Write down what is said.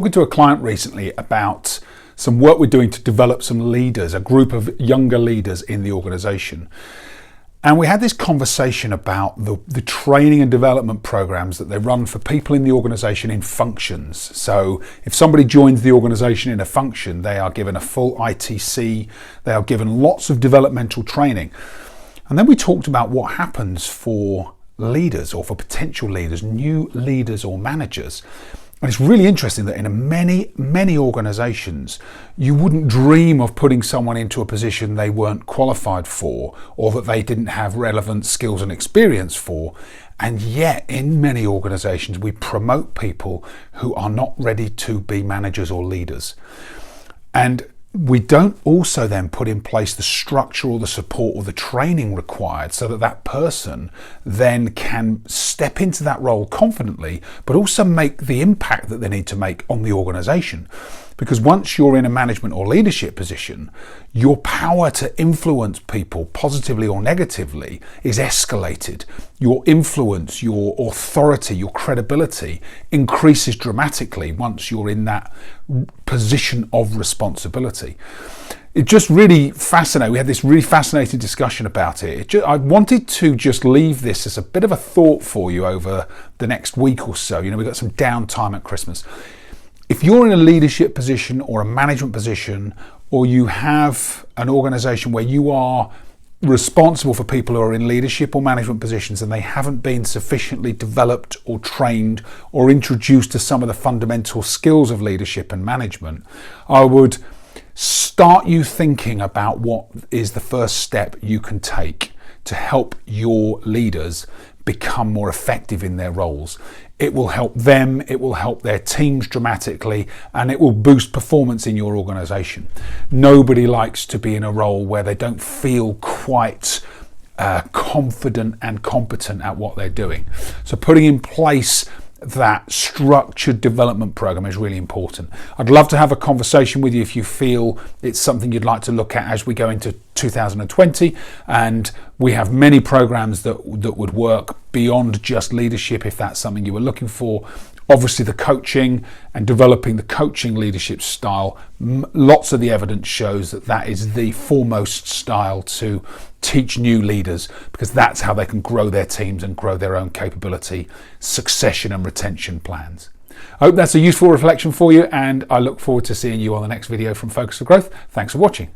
Talking to a client recently about some work we're doing to develop some leaders, a group of younger leaders in the organization. And we had this conversation about the training and development programs that they run for people in the organization in functions. So if somebody joins the organization in a function, they are given a full ITC, they are given lots of developmental training. And then we talked about what happens for leaders or for potential leaders, new leaders or managers. And it's really interesting that in many organizations, you wouldn't dream of putting someone into a position they weren't qualified for or that they didn't have relevant skills and experience for. And yet in many organizations, we promote people who are not ready to be managers or leaders. And we don't also then put in place the structure or the support or the training required so that that person then can step into that role confidently, but also make the impact that they need to make on the organization. Because once you're in a management or leadership position, your power to influence people positively or negatively is escalated. Your influence, your authority, your credibility increases dramatically once you're in that position of responsibility. It just really fascinating. We had this really fascinating discussion about it. I wanted to just leave this as a bit of a thought for you over the next week or so. You know, we've got some downtime at Christmas. If you're in a leadership position or a management position, or you have an organization where you are responsible for people who are in leadership or management positions and they haven't been sufficiently developed or trained or introduced to some of the fundamental skills of leadership and management, I would start you thinking about what is the first step you can take to help your leaders become more effective in their roles. It will help them, it will help their teams dramatically, and it will boost performance in your organization. Nobody likes to be in a role where they don't feel quite confident and competent at what they're doing. So putting in place that structured development program is really important. I'd love to have a conversation with you if you feel it's something you'd like to look at as we go into 2020, and we have many programs that would work beyond just leadership if that's something you were looking for. Obviously the coaching and developing the coaching leadership style, lots of the evidence shows that that is the foremost style to teach new leaders, because that's how they can grow their teams and grow their own capability, succession and retention plans. I hope that's a useful reflection for you, and I look forward to seeing you on the next video from Focus for Growth. Thanks for watching.